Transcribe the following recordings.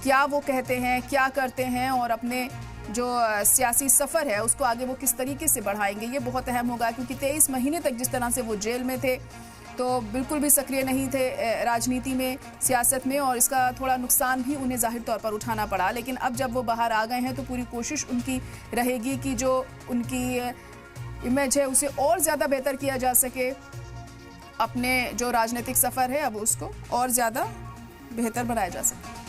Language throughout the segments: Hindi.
क्या वो कहते हैं, क्या करते हैं और अपने जो सियासी सफ़र है उसको आगे वो किस तरीके से बढ़ाएंगे, ये बहुत अहम होगा। क्योंकि 23 महीने तक जिस तरह से वो जेल में थे तो बिल्कुल भी सक्रिय नहीं थे राजनीति में, सियासत में, और इसका थोड़ा नुकसान भी उन्हें जाहिर तौर पर उठाना पड़ा। लेकिन अब जब वो बाहर आ गए हैं तो पूरी कोशिश उनकी रहेगी कि जो उनकी इमेज है उसे और ज़्यादा बेहतर किया जा सके, अपने जो राजनीतिक सफ़र है अब उसको और ज़्यादा बेहतर बनाया जा सके।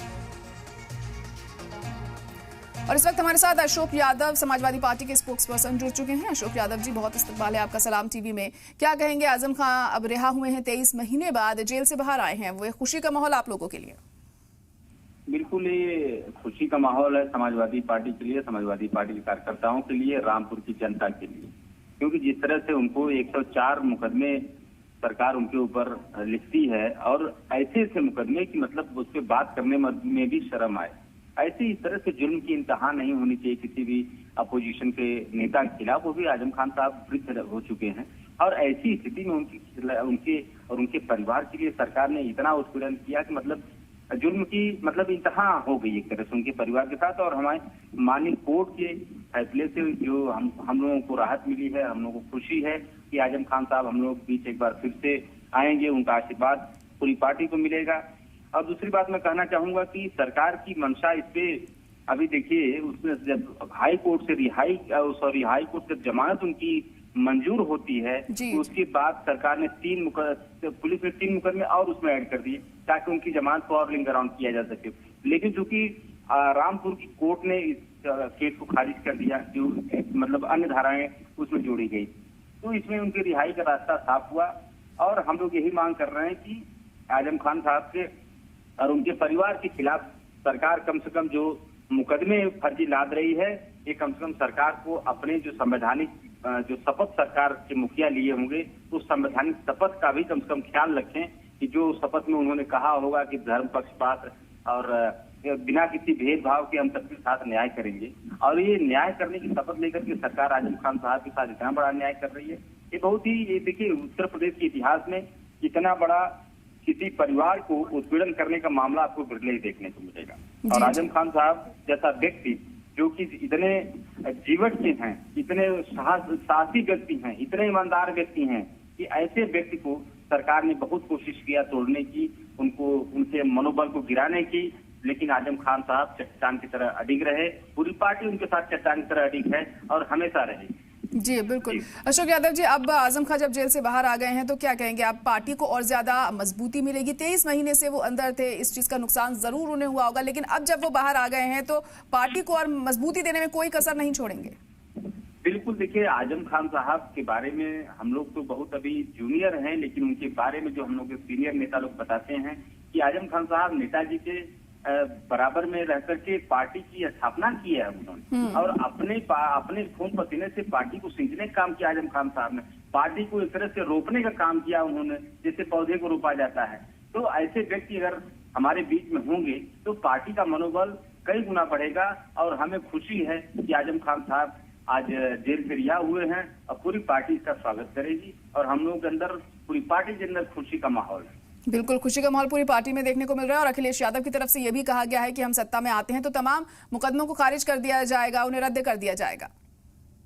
और इस वक्त हमारे साथ अशोक यादव, समाजवादी पार्टी के स्पोक्स पर्सन, जुड़ चुके हैं। अशोक यादव जी, बहुत इस्तकबाल है आपका सलाम टीवी में। क्या कहेंगे, आजम खान अब रिहा हुए हैं, 23 महीने बाद जेल से बाहर आए हैं, वो एक खुशी का माहौल आप लोगों के लिए? बिल्कुल ये खुशी का माहौल है समाजवादी पार्टी के लिए, समाजवादी पार्टी के कार्यकर्ताओं के लिए, रामपुर की जनता के लिए। क्योंकि जिस तरह से उनको 104 मुकदमे सरकार उनके ऊपर लिखती है और ऐसे ऐसे मुकदमे की मतलब उस पर बात करने में भी शर्म आए, ऐसे इस तरह से जुल्म की इंतहा नहीं होनी चाहिए किसी भी अपोजिशन के नेता के खिलाफ। वो भी आजम खान साहब वृद्ध हो चुके हैं और ऐसी स्थिति में उनके परिवार के लिए सरकार ने इतना उत्पीड़न किया कि मतलब जुल्म की मतलब इंतहा हो गई एक तरह से उनके परिवार के साथ। और हमारे माननीय कोर्ट के फैसले से जो हम लोगों को राहत मिली है, हम लोगों को खुशी है कि आजम खान साहब हम लोग बीच एक बार फिर से आएंगे, उनका आशीर्वाद पूरी पार्टी को मिलेगा। और दूसरी बात मैं कहना चाहूंगा कि सरकार की मंशा इस पे अभी देखिए, उसमें जब हाई कोर्ट से जमानत उनकी मंजूर होती है तो उसके बाद सरकार ने पुलिस ने 3 मुकदमे और उसमें ऐड कर दिए ताकि उनकी जमानत को और लिंग अराउंड किया जा सके। लेकिन चूंकि रामपुर की कोर्ट ने इस केस को खारिज कर दिया, जो मतलब अन्य धाराएं उसमें जोड़ी गई, तो इसमें उनकी रिहाई का रास्ता साफ हुआ। और हम लोग यही मांग कर रहे हैं कि आजम खान साहब के और उनके परिवार के खिलाफ सरकार कम से कम जो मुकदमे फर्जी लाद रही है, ये कम से कम सरकार को अपने जो संवैधानिक जो शपथ सरकार के मुखिया लिए होंगे उस संवैधानिक शपथ का भी कम से कम ख्याल रखें कि जो शपथ में उन्होंने कहा होगा कि धर्म पक्षपात और बिना किसी भेदभाव के हम सबके साथ न्याय करेंगे। और ये न्याय करने की शपथ लेकर के सरकार आजम खान साहब के साथ इतना बड़ा न्याय कर रही है, ये बहुत ही, ये देखिए उत्तर प्रदेश के इतिहास में इतना बड़ा किसी परिवार को उत्पीड़न करने का मामला आपको बिरले ही देखने को मिलेगा। और आजम खान साहब जैसा व्यक्ति जो कि इतने जीवट के हैं, इतने साहसी व्यक्ति हैं, इतने ईमानदार व्यक्ति हैं कि ऐसे व्यक्ति को सरकार ने बहुत कोशिश किया तोड़ने की, उनके मनोबल को गिराने की, लेकिन आजम खान साहब चट्टान की तरह अडिग रहे। पूरी पार्टी उनके साथ चट्टान की तरह अडिग है और हमेशा रहेगी। जी बिल्कुल। अशोक यादव जी, अब आजम खान जब जेल से बाहर आ गए हैं तो क्या कहेंगे आप, पार्टी को और ज्यादा मजबूती मिलेगी? 23 महीने से वो अंदर थे, इस चीज का नुकसान जरूर उन्हें हुआ होगा, लेकिन अब जब वो बाहर आ गए हैं तो पार्टी को और मजबूती देने में कोई कसर नहीं छोड़ेंगे? बिल्कुल, देखिए आजम खान साहब के बारे में हम लोग तो बहुत अभी जूनियर हैं, लेकिन उनके बारे में जो हम लोग के सीनियर नेता लोग बताते हैं कि आजम खान साहब नेताजी के बराबर में रह करके पार्टी की स्थापना की है उन्होंने, और अपने खून पसीने से पार्टी को सींचने का काम किया आजम खान साहब ने। पार्टी को एक तरह से रोपने का काम किया उन्होंने, जैसे पौधे को रोपा जाता है। तो ऐसे व्यक्ति अगर हमारे बीच में होंगे तो पार्टी का मनोबल कई गुना बढ़ेगा। और हमें खुशी है कि आजम खान साहब आज जेल से रिहा हुए हैं और पूरी पार्टी इसका स्वागत करेगी और हम लोगों के अंदर, पूरी पार्टी के अंदर खुशी का माहौल है। बिल्कुल, खुशी का माहौल पूरी पार्टी में देखने को मिल रहा है। और अखिलेश यादव की तरफ से यह भी कहा गया है कि हम सत्ता में आते हैं तो तमाम मुकदमों को खारिज कर दिया जाएगा, उन्हें रद्द कर दिया जाएगा।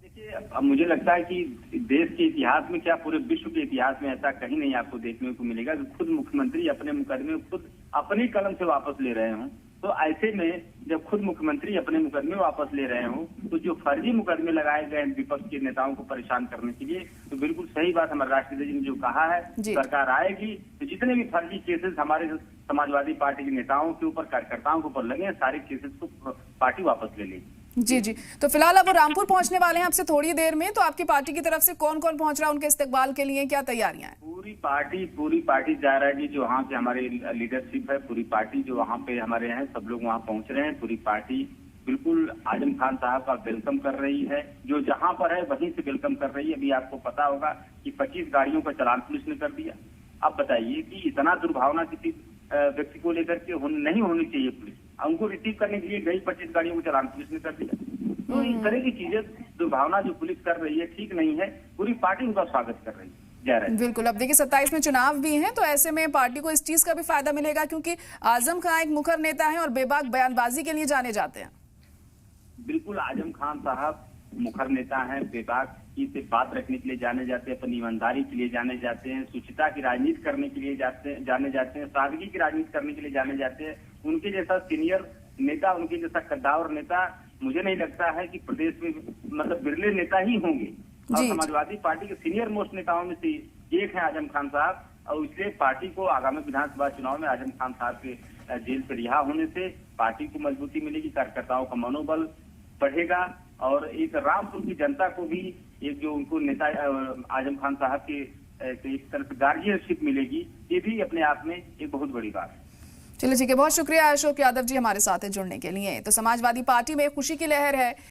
देखिए, अब मुझे लगता है कि देश के इतिहास में क्या पूरे विश्व के इतिहास में ऐसा कहीं नहीं आपको देखने को मिलेगा कि खुद मुख्यमंत्री अपने मुकदमे खुद अपनी कलम से वापस ले रहे हों। तो ऐसे में जब खुद मुख्यमंत्री अपने मुकदमे वापस ले रहे हों तो जो फर्जी मुकदमे लगाए गए हैं विपक्ष के नेताओं को परेशान करने के लिए, तो बिल्कुल सही बात हमारे राष्ट्रपति जी ने जो कहा है, सरकार आएगी तो जितने भी फर्जी केसेस हमारे समाजवादी पार्टी के नेताओं के ऊपर, कार्यकर्ताओं के ऊपर लगे हैं, सारे केसेस को पार्टी वापस ले लेगी। जी जी, तो फिलहाल अब वो रामपुर पहुंचने वाले हैं आपसे थोड़ी देर में, तो आपकी पार्टी की तरफ से कौन कौन पहुंच रहा है उनके इस्तकबाल के लिए, क्या तैयारियां हैं? पूरी पार्टी जा रहा है जी, जो वहाँ पे हमारे लीडरशिप है, पूरी पार्टी जो वहाँ पे हमारे हैं, सब लोग वहाँ पहुँच रहे हैं। पूरी पार्टी बिल्कुल आजम खान साहब का वेलकम कर रही है, जो जहाँ पर है वहीं से वेलकम कर रही है। अभी आपको पता होगा कि 25 गाड़ियों का चालान पुलिस ने कर दिया। अब बताइए कि इतना दुर्भावना किसी व्यक्ति को लेकर के नहीं होनी चाहिए। पुलिस उनको रिसीव करने के लिए गई, 25 गाड़ियों को चालान पुलिस ने कर दिया। तो इस तरह की चीजें, दुर्भावना जो पुलिस कर रही है ठीक नहीं है। पूरी पार्टी उनका स्वागत कर रही है। जा रहे हैं। बिल्कुल। अब देखिए 27 में चुनाव भी हैं, तो ऐसे में पार्टी को इस चीज का भी फायदा मिलेगा, क्योंकि आजम खान एक मुखर नेता है और बेबाक बयानबाजी के लिए जाने जाते हैं। बिल्कुल, आजम खान साहब मुखर नेता हैं, बेबाकी से बात रखने के लिए जाने जाते हैं, अपनी ईमानदारी के लिए जाने जाते हैं, शुचिता की राजनीति करने के लिए जाने जाते हैं, सादगी की राजनीति करने के लिए जाने जाते हैं। उनके जैसा सीनियर नेता, उनके जैसा कद्दावर नेता मुझे नहीं लगता है कि प्रदेश में मतलब बिरले नेता ही होंगे। और समाजवादी पार्टी के सीनियर मोस्ट नेताओं में से एक है आजम खान साहब, और इसलिए पार्टी को आगामी विधानसभा चुनाव में आजम खान साहब के जेल से रिहा होने से पार्टी को मजबूती मिलेगी, कार्यकर्ताओं का मनोबल बढ़ेगा, और एक रामपुर की जनता को भी एक जो उनको नेता आजम खान साहब के एक तरह से गार्जियनशिप मिलेगी। ये भी अपने आप में एक बहुत बड़ी बात है। चलिए ठीक है, बहुत शुक्रिया अशोक यादव जी हमारे साथ जुड़ने के लिए। तो समाजवादी पार्टी में खुशी की लहर है।